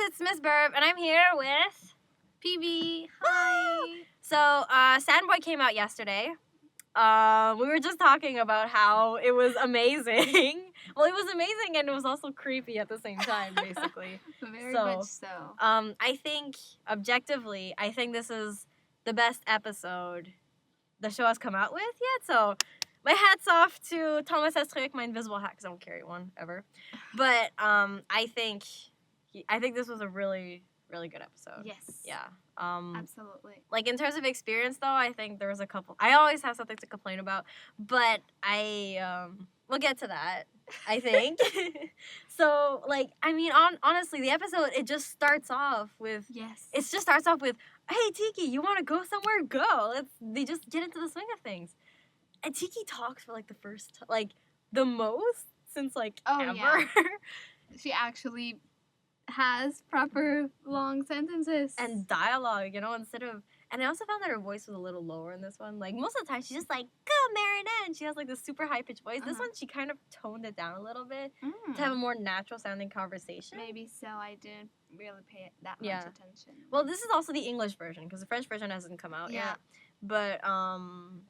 it's Miss Birb, and I'm here with PB. Hi. So, Sandboy came out yesterday. We were just talking about how it was amazing. Well, it was amazing, and it was also creepy at the same time, basically. Very much so. I think, objectively, I think this is the best episode the show has come out with yet, so my hat's off to Thomas Estrick, my invisible hat, because I don't carry one, ever. But, I think this was a really, really good episode. Yes. Yeah. Absolutely. Like, in terms of experience, though, I think there was a couple. I always have something to complain about, but we'll get to that, I think. So, like, I mean, honestly, the episode, it just starts off with. Yes. It just starts off with, hey, Tiki, you want to go somewhere? Go. They just get into the swing of things. And Tiki talks for, like, the most since, like, ever. Yeah. She actually has proper long sentences. And dialogue, instead of... And I also found that her voice was a little lower in this one. Like, most of the time, she's just like, go, Marinette! And she has, like, this super high-pitched voice. This one, she kind of toned it down a little bit to have a more natural-sounding conversation. Maybe so. I didn't really pay that much attention. Well, this is also the English version, because the French version hasn't come out yet. But, and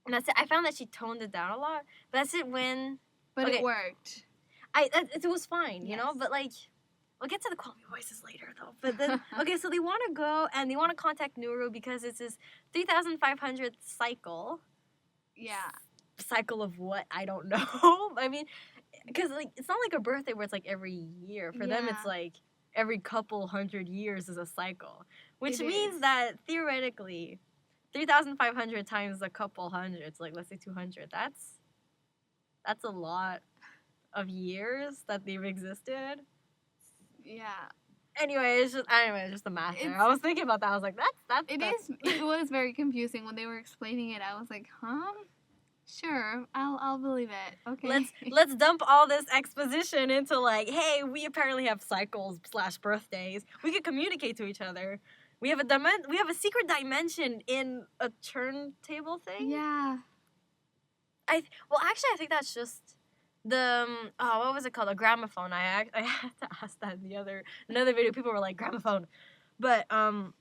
that's it. I found that she toned it down a lot. But that's it when... But it worked. It was fine, you know? But, like... We'll get to the Kwami voices later, though. But then, okay, so they want to go and they want to contact Nuru because it's his 3,500th cycle. Yeah. Cycle of what? I don't know. I mean, because, like, it's not like a birthday where it's, like, every year. For them, it's, like, every couple hundred years is a cycle. Which means that, theoretically, 3,500 times a couple hundreds, like, let's say 200, that's a lot of years that they've existed. Yeah. Anyway, it's just the math there. I was thinking about that. I was like, It was very confusing when they were explaining it. I was like, huh? Sure, I'll believe it. Okay. Let's dump all this exposition into, like, hey, we apparently have cycles / birthdays. We can communicate to each other. We have a secret dimension in a turntable thing. Yeah. I think that's just what was it called? A gramophone. I had to ask that in another video. People were like, gramophone. But, I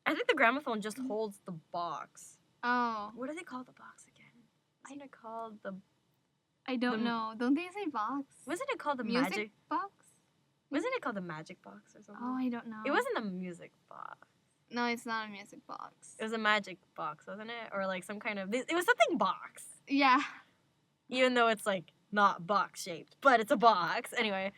think the gramophone just holds the box. Oh. What do they call the box again? Isn't it called the... I don't know. Don't they say box? Wasn't it called the music magic... box? Wasn't it called the magic box or something? Oh, I don't know. It wasn't a music box. No, it's not a music box. It was a magic box, wasn't it? Or, like, some kind of... It was something box. Yeah. Even though it's, like, not box shaped, but it's a box anyway.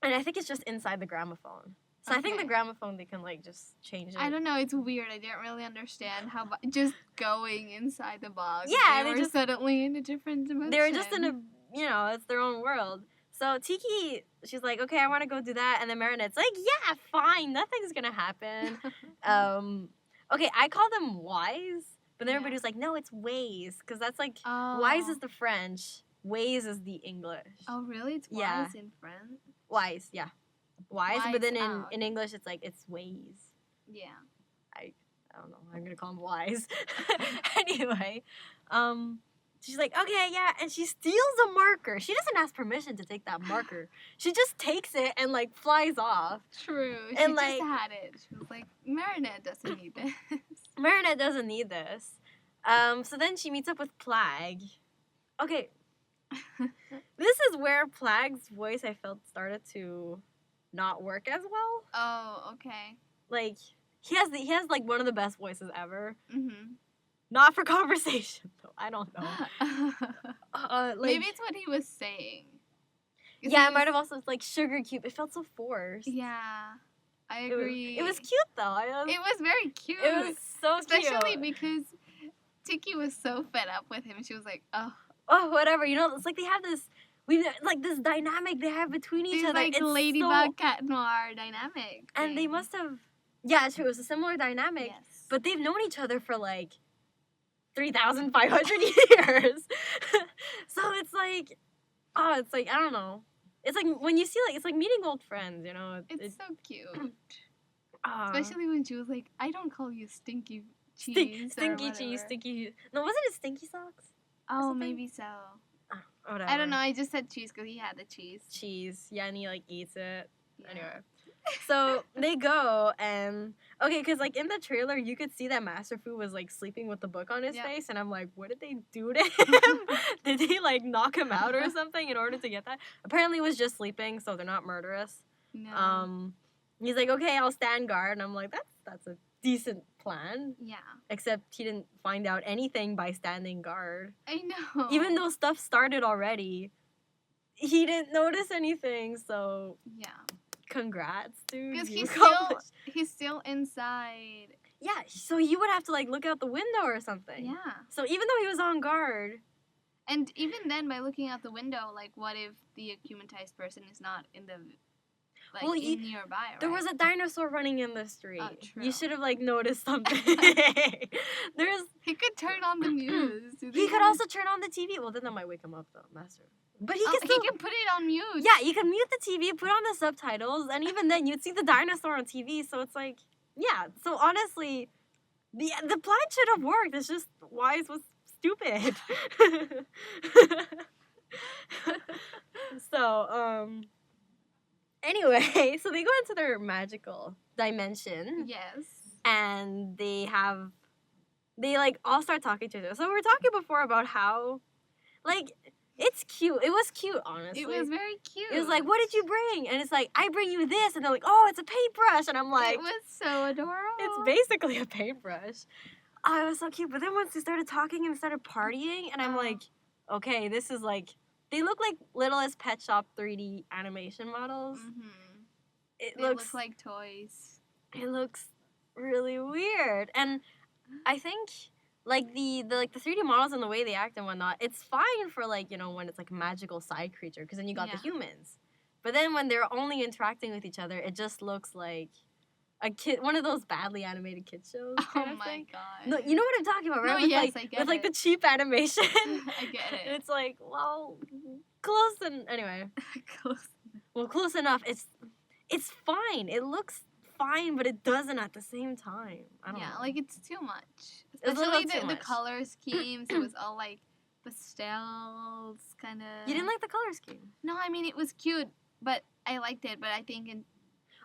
And I think it's just inside the gramophone. So I think the gramophone, they can, like, just change it. I don't know. It's weird. I didn't really understand how just going inside the box. Yeah, they were just suddenly in a different dimension. They were just in it's their own world. So Tiki, she's like, okay, I want to go do that. And then Marinette's like, yeah, fine, nothing's gonna happen. Okay, I call them wise, but then everybody was like, no, it's ways, because that's like wise is the French. Ways is the English. Oh, really? It's wise in French? Wise, yeah. Wise, but then in English, it's like, it's ways. Yeah. I don't know. I'm going to call them wise. Anyway, she's like, okay, yeah, and she steals a marker. She doesn't ask permission to take that marker. She just takes it and, like, flies off. True. She and, just had it. She was like, Marinette doesn't need this. Marinette doesn't need this. So then she meets up with Plague. Okay. This is where Plague's voice, I felt, started to not work as well. Oh, okay. Like, he has like one of the best voices ever. Mm-hmm. Not for conversation, though. I don't know. Maybe it's what he was saying. Yeah, it might have also, like, sugar cube. It felt so forced. Yeah, I agree. It was cute, though. It was very cute. It was so cute. Especially because Tiki was so fed up with him. She was like, oh, whatever. It's like they have this... this dynamic they have between each other. Like, it's Ladybug, Cat Noir dynamic. And they must have... Yeah, true. It was a similar dynamic. Yes. But they've known each other for, like, 3,500 years. So it's like... Oh, it's like, I don't know. It's like, when you see, like, it's like meeting old friends, you know? It's so cute. Especially when she was like, I don't call you Stinky Cheese. Stinky Cheese, Stinky... No, wasn't it Stinky Socks? Oh, maybe so. Whatever. I don't know. I just said cheese because he had the cheese. Cheese. Yeah, and he, like, eats it. Yeah. Anyway. So they go and okay, because like in the trailer you could see that Master Fu was like sleeping with the book on his face, and I'm like, what did they do to him? Did they like knock him out or something in order to get that? Apparently he was just sleeping, so they're not murderous. No. He's like, okay, I'll stand guard, and I'm like, that's a decent plan. Yeah. Except he didn't find out anything by standing guard. I know. Even though stuff started already, he didn't notice anything. So yeah. Congrats, dude. Because he's still inside. Yeah, so he would have to like look out the window or something. Yeah. So even though he was on guard. And even then, by looking out the window, like, what if the acumentized person is not in the, like, in nearby, right? There was a dinosaur running in the street. Oh, true. You should have, like, noticed something. He could turn on the news. He could also turn on the TV. Well, then that might wake him up, though, Master. But he can still... He can put it on mute. Yeah, you can mute the TV, put on the subtitles, and even then, you'd see the dinosaur on TV, so it's like... Yeah, so honestly, the plan should have worked. It's just Wise was stupid. So, anyway, so they go into their magical dimension. Yes. And they like all start talking to each other. So we were talking before about how, like, it's cute. It was cute, honestly. It was very cute. It was like, what did you bring? And it's like, I bring you this. And they're like, oh, it's a paintbrush. And I'm like, it was so adorable. It's basically a paintbrush. Oh, it was so cute. But then once they started talking and started partying, and I'm like, okay, this is like, they look like Littlest Pet Shop 3D animation models. Mm-hmm. They look like toys. It looks really weird. And I think like the 3D models and the way they act and whatnot, it's fine for like, you know, when it's like a magical side creature, because then you got the humans. But then when they're only interacting with each other, it just looks like a kid, one of those badly animated kid shows. Oh my god! No, you know what I'm talking about, right? No, yes, I get it. With like the cheap animation. I get it. It's like, well, close and anyway. Close enough. It's fine. It looks fine, but it doesn't at the same time. I don't know. Like it's too much. Especially the color schemes. It was all like pastels, kind of. You didn't like the color scheme? No, I mean it was cute, but I liked it. But I think it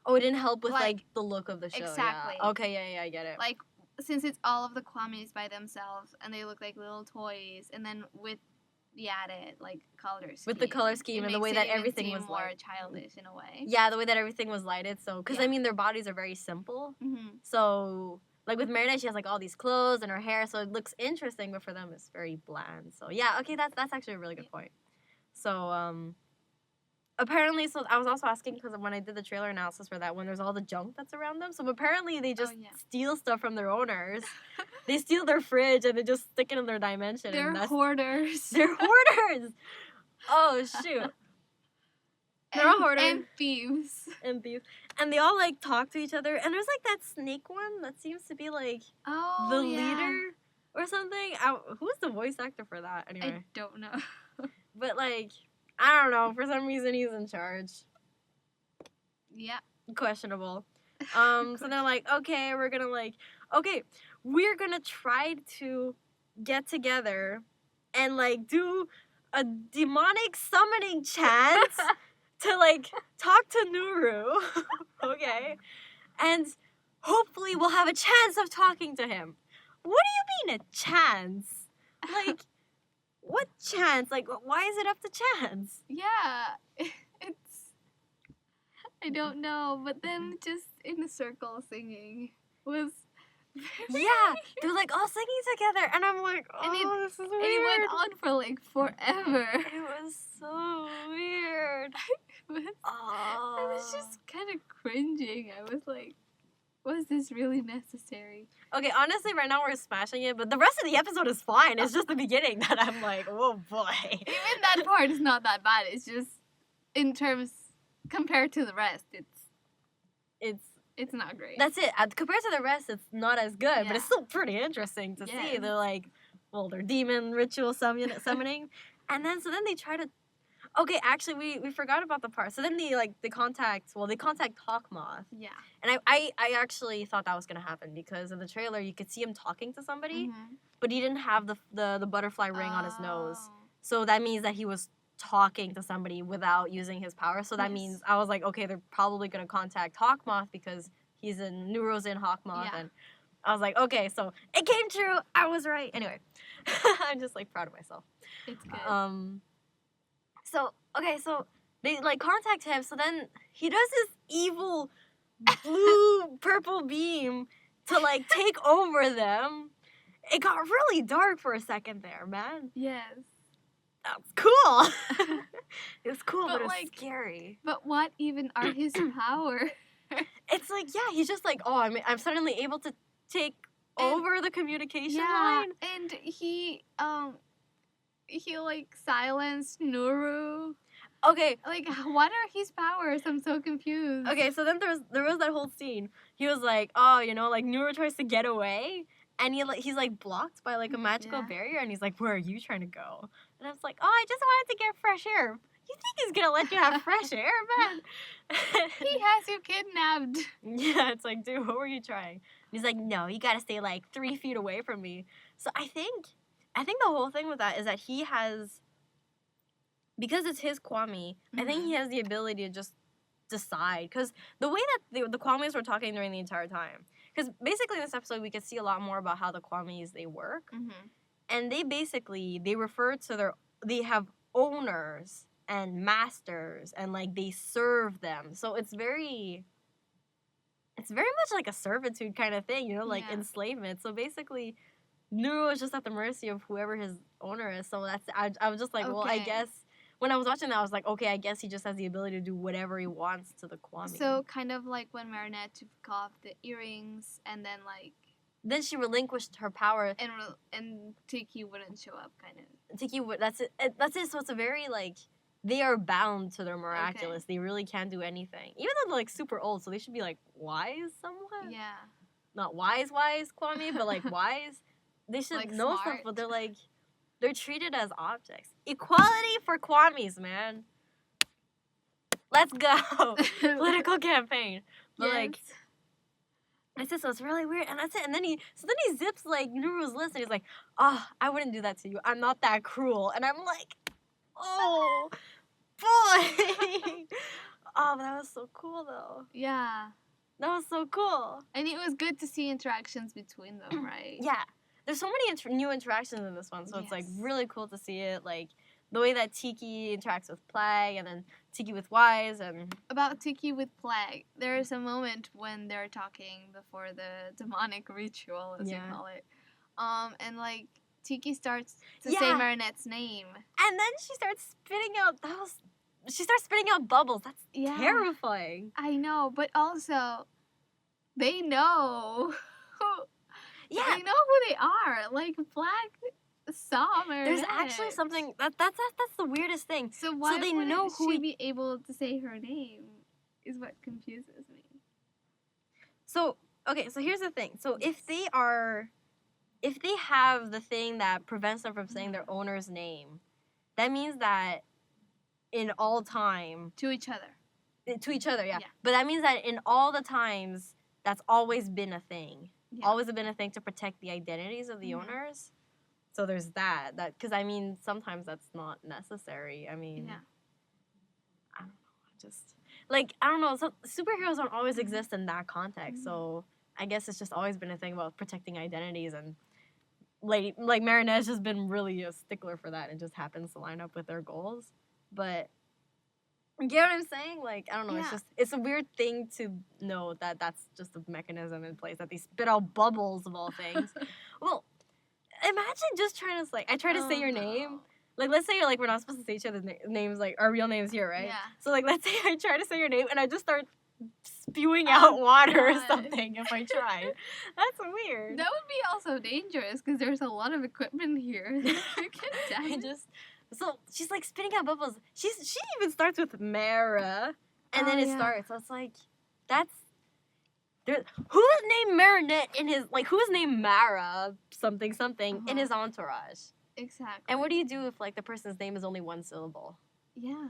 didn't help with like the look of the show. Exactly. Yeah. Okay, yeah, I get it. Like since it's all of the Kwamis by themselves and they look like little toys, and then with the added like color scheme. With the color scheme and the way that everything was more childish in a way. Yeah, the way that everything was lighted. So, because I mean, their bodies are very simple. Mm-hmm. So, like with Meredith, she has like all these clothes and her hair, so it looks interesting. But for them, it's very bland. So yeah, okay, that's actually a really good point. So apparently, so I was also asking because when I did the trailer analysis for that, when there's all the junk that's around them. So apparently they just steal stuff from their owners. They steal their fridge and they just stick it in their dimension. They're hoarders. They're hoarders. Oh shoot. They're all hoarders. And thieves. And they all like talk to each other. And there's like that snake one that seems to be like the leader or something. Who's the voice actor for that anyway? I don't know. But like, I don't know. For some reason, he's in charge. Yeah. Questionable. So they're like, okay, we're gonna try to get together and like do a demonic summoning chant to like talk to Nuru. Okay. And hopefully we'll have a chance of talking to him. What do you mean a chance? Like, what chance? Like, why is it up to chance? Yeah, I don't know, but then just in a circle singing was yeah, they're like all singing together, and I'm like, this is weird. And it went on for like forever. It was so weird. I was just kind of cringing. I was like, was this really necessary? Okay, honestly, right now we're smashing it, but the rest of the episode is fine. It's just the beginning that I'm like, oh boy. Even that part is not that bad. It's just, in terms, compared to the rest, it's not great. That's it. Compared to the rest, it's not as good, but it's still pretty interesting to see. They're like, they're demon ritual summoning. And then they try to... Okay, actually, we forgot about the part. So then they contact Hawkmoth. Yeah. And I actually thought that was going to happen because in the trailer, you could see him talking to somebody, but he didn't have the butterfly ring on his nose. So that means that he was talking to somebody without using his power. So that means I was like, okay, they're probably gonna contact Hawkmoth because he's in Neuro's in Hawkmoth, and I was like, okay, so it came true. I was right. Anyway, I'm just like proud of myself. It's good. So they like contact him. So then he does this evil blue purple beam to like take over them. It got really dark for a second there, man. Yes. That's cool. It was cool, but it was like, scary. But what even are his powers? It's like, yeah, he's just like, oh, I'm suddenly able to take over the communication line. And he like silenced Nuru. Okay. Like, what are his powers? I'm so confused. Okay, so then there was that whole scene. He was like, oh, you know, like Nuru tries to get away, and he's like blocked by like a magical barrier, and he's like, where are you trying to go? And I was like, oh, I just wanted to get fresh air. You think he's gonna let you have fresh air, man? He has you kidnapped. Yeah, it's like, dude, what were you trying? And he's like, no, you gotta stay like 3 feet away from me. So I think the whole thing with that is that he has, because it's his Kwami, I think he has the ability to just decide. Because the way that the Kwamis were talking during the entire time, because basically in this episode we could see a lot more about how the Kwamis, they work. And they refer to they have owners and masters, and like they serve them. So it's very much like a servitude kind of thing, you know, like enslavement. So basically Nuru is just at the mercy of whoever his owner is. So I was just like, well, I guess when I was watching that, I was like, okay, I guess he just has the ability to do whatever he wants to the Kwami. So kind of like when Marinette took off the earrings, and then like, then she relinquished her power, and Tiki wouldn't show up, kind of. Tiki would. That's it. So it's a very like, they are bound to their miraculous. They really can't do anything, even though they're like super old. So they should be like wise somewhat. Yeah. Not wise Kwami, but like wise. They should like know smart stuff, but they're treated as objects. Equality for Kwamis, man. Let's go. Political campaign. But like, I said, so it's really weird, and that's it. And then he zips like Nuru's list, and he's like, "Oh, I wouldn't do that to you. I'm not that cruel." And I'm like, "Oh, boy." Oh, but that was so cool, though. Yeah. That was so cool. And it was good to see interactions between them, right? Yeah. There's so many new interactions in this one, so it's like really cool to see it. Like the way that Tiki interacts with Plague, and then Tiki with Wise, and about Tiki with Plague, there is a moment when they're talking before the demonic ritual, as you call it, and like Tiki starts to say Marinette's name, and then she starts spitting out bubbles. That's terrifying. I know, but also they know. Yeah, they know who they are. Like, Black saw Marinette. There's actually something that's the weirdest thing. So why they know who she be able to say her name? Is what confuses me. So so here's the thing. So if they have the thing that prevents them from saying their owner's name, that means that in all time to each other, yeah. But that means that in all the times that's always been a thing. Always been a thing to protect the identities of the owners. So there's that because I mean sometimes that's not necessary. I mean, I don't know. Just like I don't know. So superheroes don't always exist in that context. So I guess it's just always been a thing about protecting identities, and like Marinette's just been really a stickler for that. It just happens to line up with their goals. But you get what I'm saying? Like, I don't know. It's a weird thing to know that that's just a mechanism in place, that they spit out bubbles of all things. Well, imagine just trying to, like, I try to say your name. Like, let's say, like, we're not supposed to say each other's names, like, our real names here, right? Yeah. So, like, let's say I try to say your name, and I just start spewing out water or something if I try. That's weird. That would be also dangerous, because there's a lot of equipment here. So she's like spitting out bubbles. She even starts with Mara, and then it starts. So it's like, who's named Marinette in his, like, who's named Mara something in his entourage? Exactly. And what do you do if, like, the person's name is only one syllable? Yeah.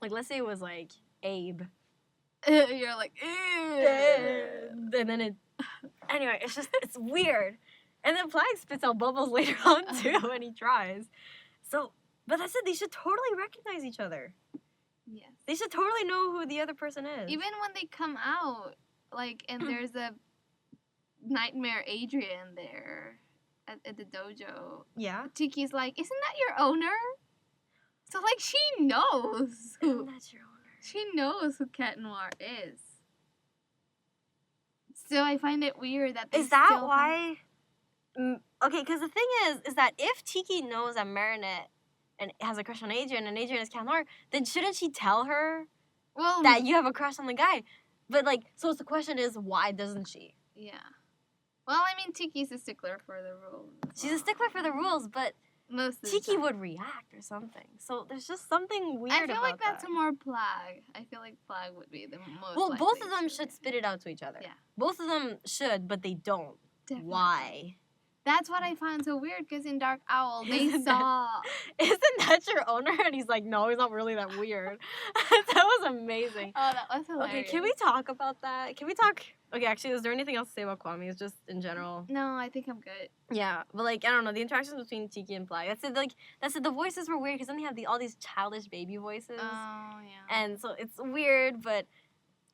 Like, let's say it was like Abe. You're like, ew. And then anyway, it's weird. And then Plague spits out bubbles later on too when he tries. So But that's it. They should totally recognize each other. Yes. They should totally know who the other person is. Even when they come out, like, and there's a Nightmare Adrien there at the dojo. Yeah. Tiki's like, isn't that your owner? So, like, she knows who... That's your owner. She knows who Cat Noir is. So I find it weird that they Is that still why... Okay, because the thing is that if Tiki knows that Marinette and has a crush on Adrien and Adrien is Cat Noir, then shouldn't she tell her that you have a crush on the guy? But, like, so the question is, why doesn't she? Yeah. Well, I mean, Tiki's a stickler for the rules. She's a stickler for the rules, but most of Tiki the time. would react or something. So there's just something weird about that. I feel like that's a more Plag. I feel like Plag would be the most Well, likely both of them to. should spit it out to each other. Yeah. Both of them should, but they don't. Definitely. Why? That's what I find so weird, because in Dark Owl, they Isn't saw... Isn't that your owner? And he's like, no, he's not really that weird. That was amazing. Oh, that was hilarious. Okay, can we talk about that? Can we talk... Okay, actually, is there anything else to say about Kwami? It's just in general. No, I think I'm good. Yeah, but, like, I don't know, the interactions between Tiki and Plag. That's it, like, that's it, the voices were weird, because then they have all these childish baby voices. Oh, yeah. And so it's weird, but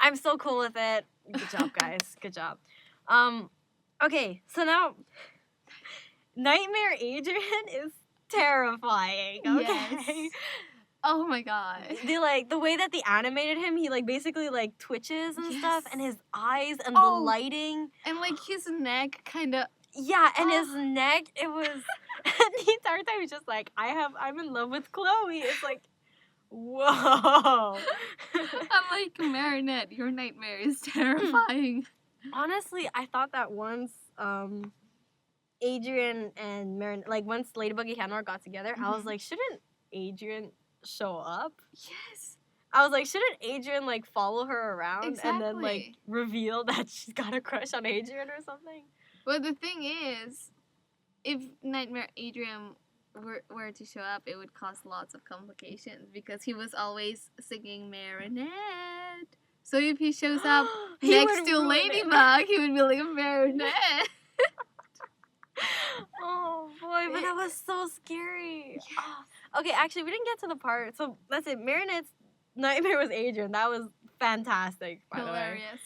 I'm so cool with it. Good job, guys. Good job. Okay, so now... Nightmare Adrien is terrifying, okay? Yes. Oh my god. The way that they animated him, he, like, basically, like, twitches and stuff, and his eyes and Oh. the lighting. And, like, his neck kind of... Yeah, and his neck, it was... the entire time he's just like, I'm in love with Chloe. It's like, whoa. I'm like, Marinette, your nightmare is terrifying. Honestly, I thought that once, Adrien and Marinette, like, once Ladybug and Cat Noir got together, I was like, shouldn't Adrien show up? Yes. I was like, shouldn't Adrien, like, follow her around and then, like, Exactly. reveal that she's got a crush on Adrien or something? But the thing is, if Nightmare Adrien were to show up, it would cause lots of complications, because he was always singing Marinette. So if he shows up He next would to ruin it. Ladybug, he would be like, Marinette. Oh boy, but that was so scary. Oh. Okay, actually, we didn't get to the part. So that's it. Marinette's nightmare was Adrien. That was fantastic. By the way, Hilarious.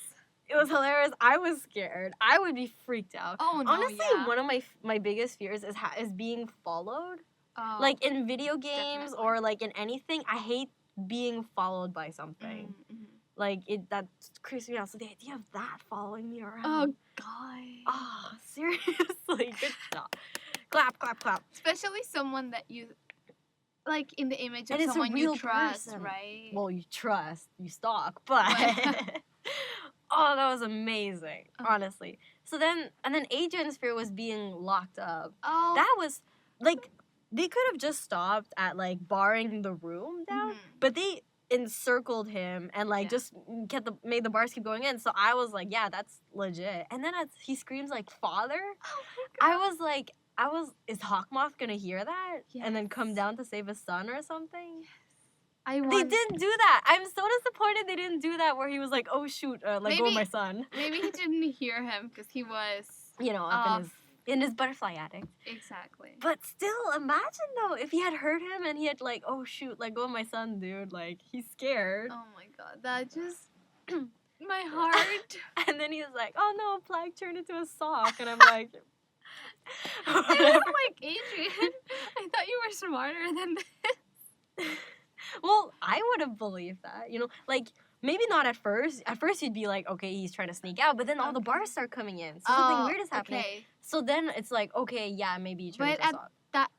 it was hilarious. I was scared. I would be freaked out. Oh no, Honestly, yeah. one of my biggest fears is being followed. Oh, Like in video games definitely. or like in anything, I hate being followed by something. mhm. Like that creeps me out. So the idea of that following me around. Oh god. Oh, seriously, good job. Clap, clap, clap. Especially someone that you like in the image of And it's a someone real you trust, person. right? Well, you trust, you stalk, but oh, that was amazing, honestly. So then, and then Adrien's fear was being locked up. Oh, That was like they could have just stopped at like barring the room down, mhm. but they encircled him and like Yeah. just made the bars keep going in. So I was like, yeah, that's legit. And then as he screams like father, Oh my I was like, is Hawkmoth gonna hear that and then come Yes. down to save his son or something? I They want. didn't do that. I'm so disappointed they didn't do that where he was like, oh shoot, let go of Maybe- my son. Maybe he didn't hear him because he was You know, up in his butterfly attic. exactly. But still, imagine though if he had heard him and he had like, oh shoot, let go of my son, dude. Like he's scared. Oh my god, that just my heart. And then he's like, oh no, Plague turned into a sock, and I'm like. I was like, Adrien, I thought you were smarter than this. Well, I would have believed that, you know, like maybe not at first. At first, you'd be like, okay, he's trying to sneak out, but then all the Okay. bars start coming in, so something weird is happening. Okay. So then it's like, okay, yeah, maybe he turned But into a sock.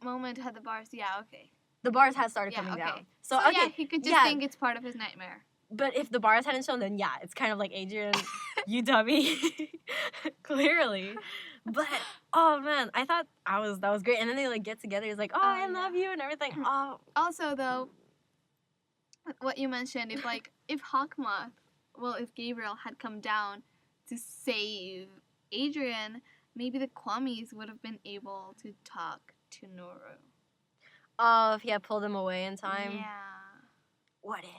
Moment had the bars. Yeah, okay. The bars had started Yeah, coming okay. down. So yeah, okay, he could just yeah. think it's part of his nightmare. But if the bars hadn't shown, then yeah, it's kind of like Adrien, you dummy, clearly. But oh man, I thought that was great. And then they like get together. He's like, oh, I yeah. love you and everything. Oh, Also, though, what you mentioned, if Hawkmoth, if Gabriel had come down to save Adrien, maybe the Kwamis would have been able to talk to Noru. oh, if he had pulled him away in time. Yeah. What if?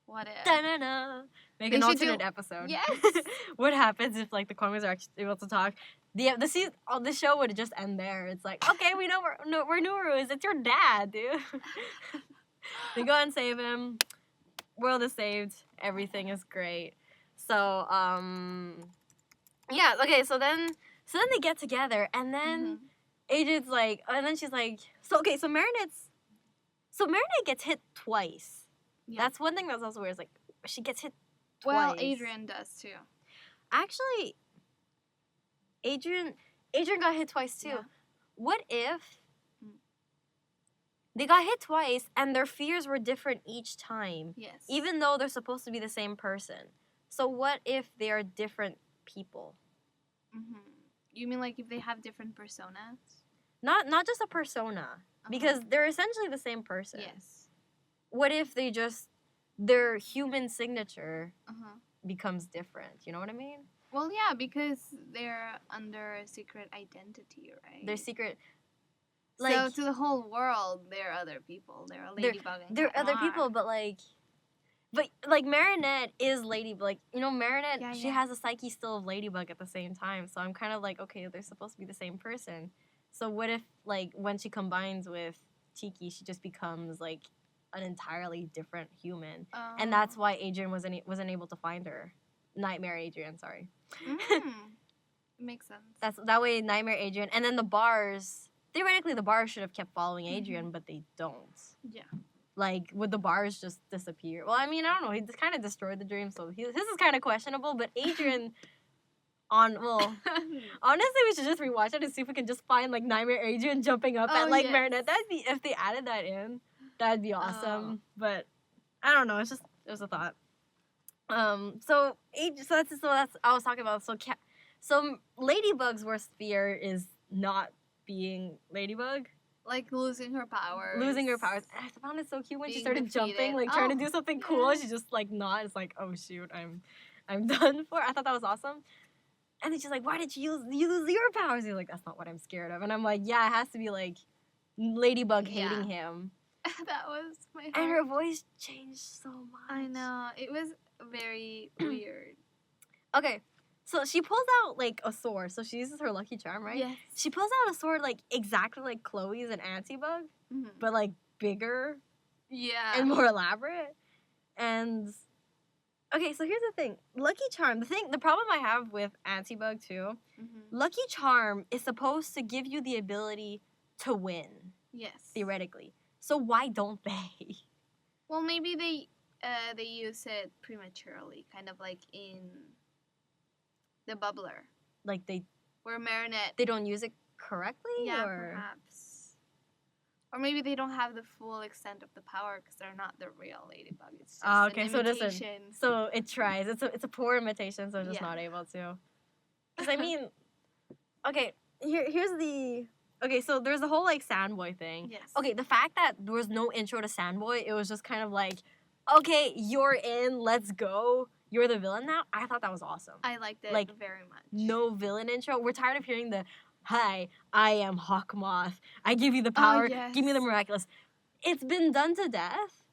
What if? Da-na-na. Make They an should alternate do- episode. Yes. What happens if like the Kwamis are actually able to talk? the show would just end there. It's like, okay, we know we're Nurus. It's your dad, dude. They go and save him. World is saved. Everything is great. So yeah. Okay. So then they get together, and then Adrian's like, and then she's like, so Marinette gets hit twice. Yeah. That's one thing that's also weird. Is like she gets hit twice. Well, Adrien does too. Actually, Adrien got hit twice too. Yeah. What if they got hit twice and their fears were different each time? Yes. Even though they're supposed to be the same person. So what if they are different people? Mm-hmm. You mean like if they have different personas? Not just a persona, because they're essentially the same person. Yes. What if they just their human signature becomes different? You know what I mean? Well, yeah, because they're under a secret identity, right? They're secret. Like, so to the whole world, they're other people. They're a Ladybug and they're other people, but Marinette is Ladybug. Like, you know, Marinette, she has a psyche still of Ladybug at the same time. So I'm kind of like, okay, they're supposed to be the same person. So what if, like, when she combines with Tiki, she just becomes, like, an entirely different human. And that's why Adrien wasn't able to find her. Nightmare Adrien, sorry. Makes sense. That way, Nightmare Adrien. And then the bars, theoretically, the bars should have kept following Adrien, but they don't. Yeah. Like, would the bars just disappear? Well, I mean, I don't know. He kind of destroyed the dream, so this is kind of questionable. But Adrien, honestly, we should just rewatch it and see if we can just find, like, Nightmare Adrien jumping up at, like, Marinette. If they added that in, that'd be awesome. But I don't know. It was a thought. So that's I was talking about. So Ladybug's worst fear is not being Ladybug. Like losing her powers. I found it so cute when she started jumping, like trying to do something cool. She just like not. It's like, oh shoot, I'm done for. I thought that was awesome. And then she's like, why did you lose your powers? He's like, that's not what I'm scared of. And I'm like, yeah, it has to be like Ladybug hating him. That was my heart. And her voice changed so much. I know. It was very weird. Okay. So she pulls out, like, a sword. So she uses her lucky charm, right? Yes. She pulls out a sword, like, exactly like Chloe's and Antibug, but, like, bigger. Yeah. And more elaborate. And, okay, so here's the thing. Lucky Charm, the problem I have with Antibug, too, Lucky Charm is supposed to give you the ability to win. Yes. Theoretically. So why don't they? Well, maybe they use it prematurely, kind of like in the Bubbler. Like where Marinette. They don't use it correctly? Yeah, or? Perhaps. Or maybe they don't have the full extent of the power because they're not the real Ladybug. It's just an imitation. So it tries. It's a poor imitation, so it's just not able to. Because, I mean, okay, here's the... Okay, so there's the whole, like, Sandboy thing. Yes. Okay, the fact that there was no intro to Sandboy, it was just kind of like, okay, you're in, let's go. You're the villain now. I thought that was awesome. I liked it very much. No villain intro. We're tired of hearing the, hi, I am Hawkmoth. I give you the power. Give me the miraculous. It's been done to death.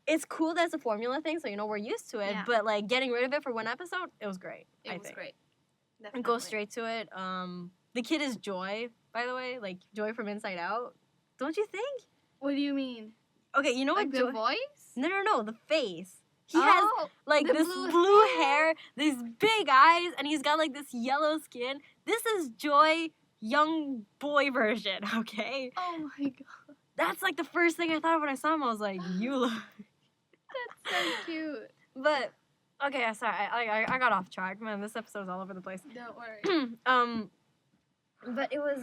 It's cool that it's a formula thing, so, you know, we're used to it. Yeah. But, like, getting rid of it for one episode, it was great. It was great. Definitely. And go straight to it. The kid is Joy, by the way. Like, Joy from Inside Out. Don't you think? What do you mean? Okay, you know like what? The voice? No, the face. He has, like, this blue hair, these big eyes, and he's got, like, this yellow skin. This is Joy, young boy version, okay? Oh, my God. That's, like, the first thing I thought of when I saw him. I was like, you look... That's so cute. But, okay, sorry. I got off track, man. This episode's all over the place. Don't worry. But it was...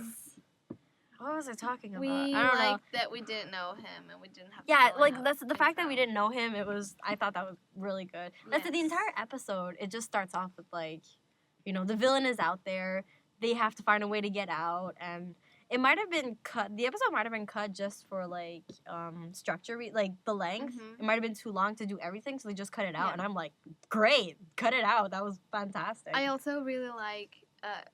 What was I talking about? We I don't know. that we didn't know him and we didn't have to that's the fact that we didn't know him. I thought that was really good. That's the entire episode. It just starts off with, like, you know, the villain is out there. They have to find a way to get out, and it might have been cut. The episode might have been cut just for, like, structure, like the length. It might have been too long to do everything, so they just cut it out. And I'm like, great, cut it out. That was fantastic. I also really like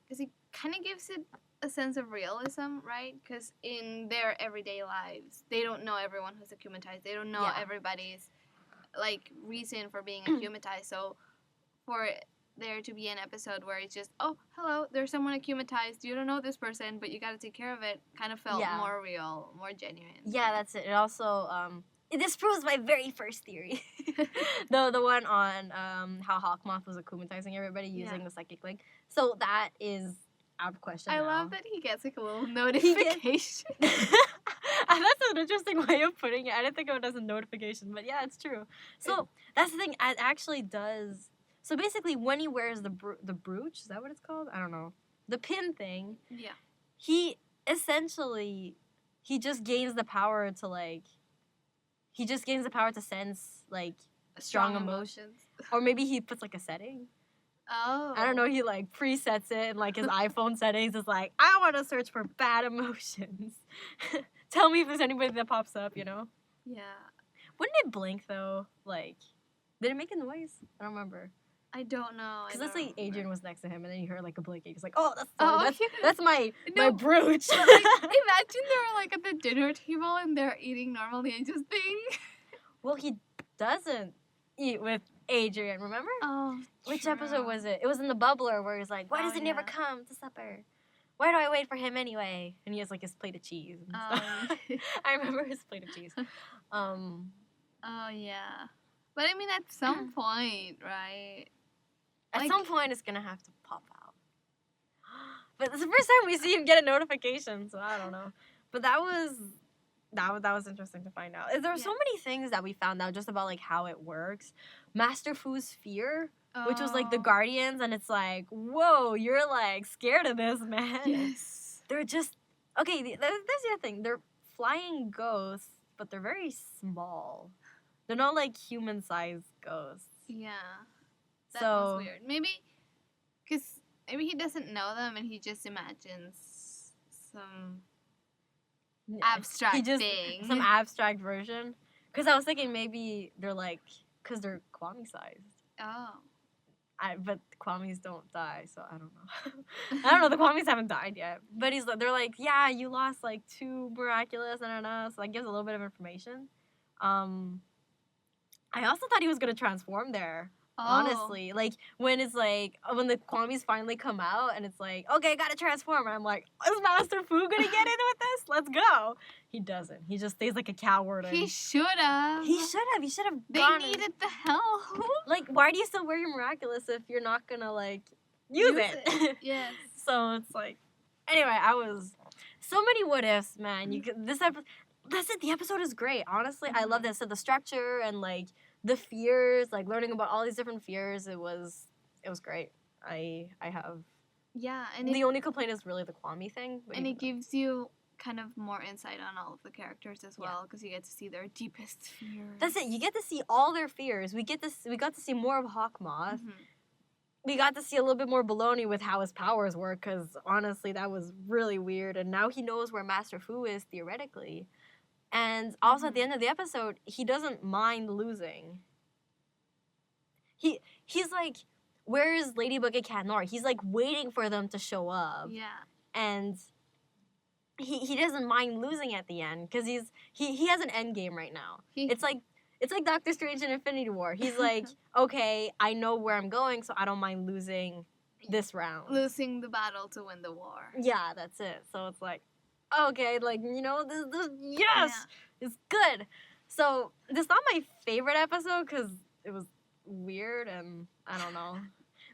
because it kind of gives it a sense of realism, right? Because in their everyday lives, they don't know everyone who's akumatized. They don't know everybody's, like, reason for being akumatized. So for there to be an episode where it's just, oh, hello, there's someone akumatized. You don't know this person, but you got to take care of it. Kind of felt more real, more genuine. Yeah, that's it. It also, this proves my very first theory. the one on how Hawkmoth was akumatizing everybody using the psychic link. So that is out of question I now. love that he gets like a little notification. That's an interesting way of putting it. I didn't think of it as a notification, but yeah, it's true. So that's the thing. It actually does. So basically, when he wears the brooch, is that what it's called? I don't know. The pin thing. Yeah. He essentially, he just gains the power to like. He just gains the power to sense like strong emotions. Or maybe he puts like a setting. Oh. I don't know, he like presets it and like his iPhone settings is like, I want to search for bad emotions. Tell me if there's anybody that pops up, you know? Yeah. Wouldn't it blink though? Like, did it make a noise? I don't remember. I don't know. Because let's say Adrien was next to him and then you heard like a blinking. He's like, oh, that's my brooch. But, like, imagine they're like at the dinner table and they're eating normally and just bing. Well, he doesn't eat with Adrien, remember? Oh, which episode was it? It was in the bubbler where he's like, why does he never come to supper? Why do I wait for him anyway? And he has like his plate of cheese and stuff. I remember his plate of cheese. Oh, yeah. But I mean, at some point, right? At some point, it's going to have to pop out. But it's the first time we see him get a notification, so I don't know. But that was interesting to find out. There are so many things that we found out just about like how it works. Master Fu's fear, which was like the Guardians, and it's like, whoa, you're like scared of this, man. Yes. They're just there's the other thing. They're flying ghosts, but they're very small. They're not like human-sized ghosts. Yeah. That was weird. Maybe he doesn't know them and he just imagines some abstract thing. Some abstract version. Because I was thinking maybe they're like, because they're Kwami-sized. Oh. But Kwamis don't die, so I don't know. I don't know, the Kwamis haven't died yet. But they're like, yeah, you lost like 2 Miraculous, so that gives a little bit of information. I also thought he was going to transform there. Honestly, like when the Kwamis finally come out and it's like, okay, gotta transform. And I'm like, is Master Fu gonna get in with this? Let's go. He doesn't. He just stays like a coward. He should have. He should have. They needed the help. Like, why do you still wear your Miraculous if you're not gonna like use it? Yes. So it's like, anyway, so many what ifs, man. That's it. The episode is great. Honestly, I love this. So the structure and like the fears, like learning about all these different fears, it was great. I have. Yeah, and the only complaint is really the Kwami thing. And it gives you kind of more insight on all of the characters as well, because you get to see their deepest fears. That's it. You get to see all their fears. We got to see more of Hawkmoth. Mm-hmm. We got to see a little bit more baloney with how his powers work, because honestly, that was really weird. And now he knows where Master Fu is theoretically. And also at the end of the episode, he doesn't mind losing. He's like, where is Ladybug and Cat Noir? He's like waiting for them to show up. Yeah. And he doesn't mind losing at the end because he has an end game right now. It's like Doctor Strange in Infinity War. He's like, okay, I know where I'm going, so I don't mind losing this round. Losing the battle to win the war. Yeah, that's it. So it's like, okay, like, you know, this yes, it's good. So, this is not my favorite episode because it was weird and I don't know.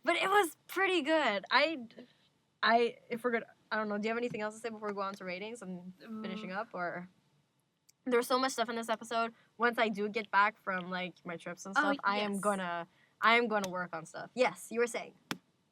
But it was pretty good. If we're good, I don't know, do you have anything else to say before we go on to ratings and finishing up? Or there's so much stuff in this episode. Once I do get back from, like, my trips and stuff, I am gonna work on stuff. Yes, you were saying.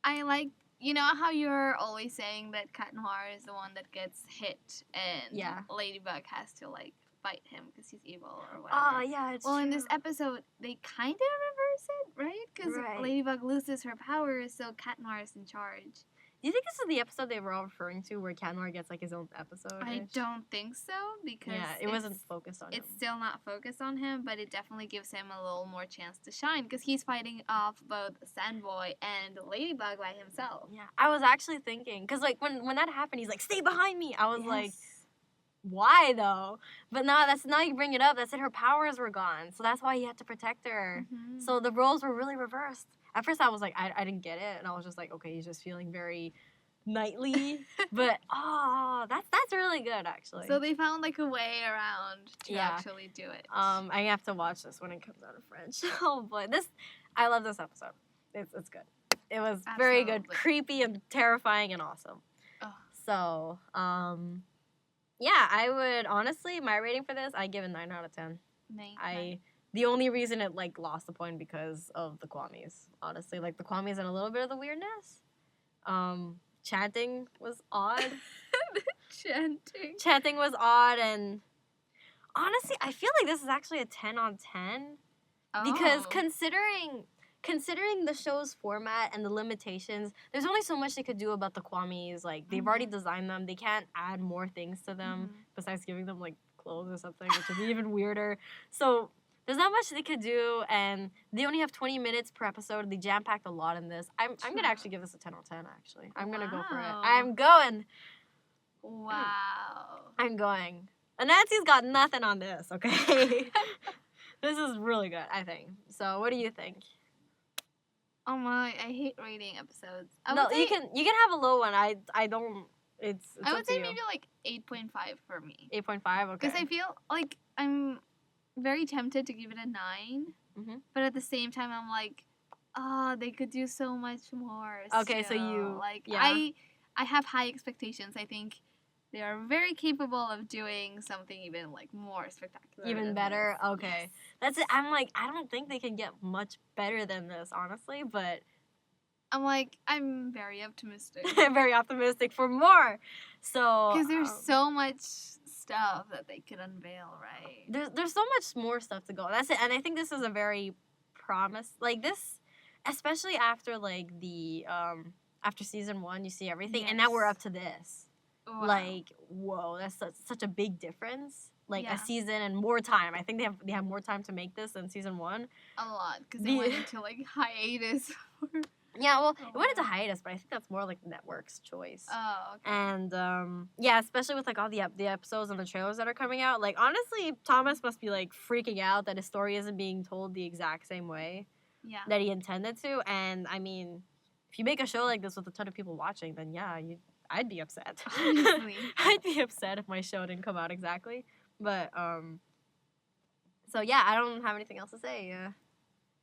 I like, you know how you're always saying that Cat Noir is the one that gets hit and Ladybug has to, like, fight him because he's evil or whatever. Oh, yeah, it's true. In this episode, they kind of reverse it, right? Because Ladybug loses her powers, so Cat Noir is in charge. Do you think this is the episode they were all referring to where Cat Noir gets, like, his own episode? I don't think so, because it wasn't focused on him. It's still not focused on him, but it definitely gives him a little more chance to shine, because he's fighting off both Sandboy and Ladybug by himself. Yeah, I was actually thinking, because, like, when that happened, he's like, stay behind me! I was like, why, though? But now you bring it up, that's it, her powers were gone, so that's why he had to protect her. Mm-hmm. So the roles were really reversed. At first I was like, I didn't get it, and I was just like, okay, he's just feeling very knightly. But that's really good actually. So they found like a way around to Yeah. actually do it. I have to watch this when it comes out in French. Oh boy, I love this episode. It's good. It was very good, Absolutely. creepy and terrifying and awesome. Oh. So, yeah, I would honestly, my rating for this, I give a 9 out of 10. Nice. The only reason it like lost the point because of the Kwamis. Honestly, like the Kwamis and a little bit of the weirdness. Chanting was odd. Chanting was odd, and honestly, I feel like this is actually a 10 on 10 because Oh. considering the show's format and the limitations, there's only so much they could do about the Kwamis. Like they've already designed them; they can't add more things to them besides giving them like clothes or something, which would be even weirder. So there's not much they could do, and they only have 20 minutes per episode. They jam packed a lot in this. I'm gonna actually give this a 10 on 10. Actually, I'm gonna go for it. Wow. I'm going. Wow. I'm going. Nancy's got nothing on this. Okay, this is really good. I think. So, what do you think? Oh my, I hate rating episodes. No, you can have a low one. I don't. It's I up would to say you. maybe like 8.5 for me. 8.5. Okay. Because I feel like I'm very tempted to give it a 9. Mhm. But at the same time, I'm like, they could do so much more. Okay, so still. you- like yeah. I have high expectations. I think they are very capable of doing something even like more spectacular. Even than better? this. Okay. Yes. That's it. I'm like, I don't think they can get much better than this, honestly. But I'm very optimistic. I'm very optimistic for more. So Because there's so much stuff that they could unveil, right? there's so much more stuff to go. That's it. And I think this is a very like this, especially after like the after season 1, you see everything, and now we're Yes. up to this. Wow. Like, whoa, that's such a big difference. Like Yeah. a season and more time. I think they have more time to make this than season 1. A lot. Because The- they went into like hiatus. Yeah, well, Oh, it went into wow. hiatus, but I think that's more like the network's choice. Oh, okay. And yeah, especially with like all the episodes and the trailers that are coming out. Like honestly, Thomas must be like freaking out that his story isn't being told the exact same way Yeah. that he intended to. And I mean, if you make a show like this with a ton of people watching, then yeah, I'd be upset. Obviously. I'd be upset if my show didn't come out exactly. But so yeah, I don't have anything else to say.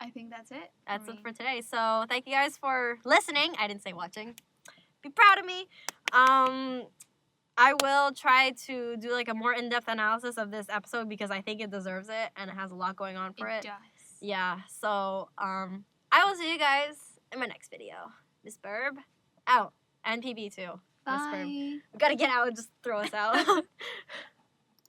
I think that's it. That's me. it for today. So thank you guys for listening. I didn't say watching. Be proud of me. I will try to do like a more in-depth analysis of this episode because I think it deserves it and it has a lot going on for it. does. Yeah. So I will see you guys in my next video. Miss Birb out and PB too. Miss Birb. Bye. We gotta get out and just throw us out.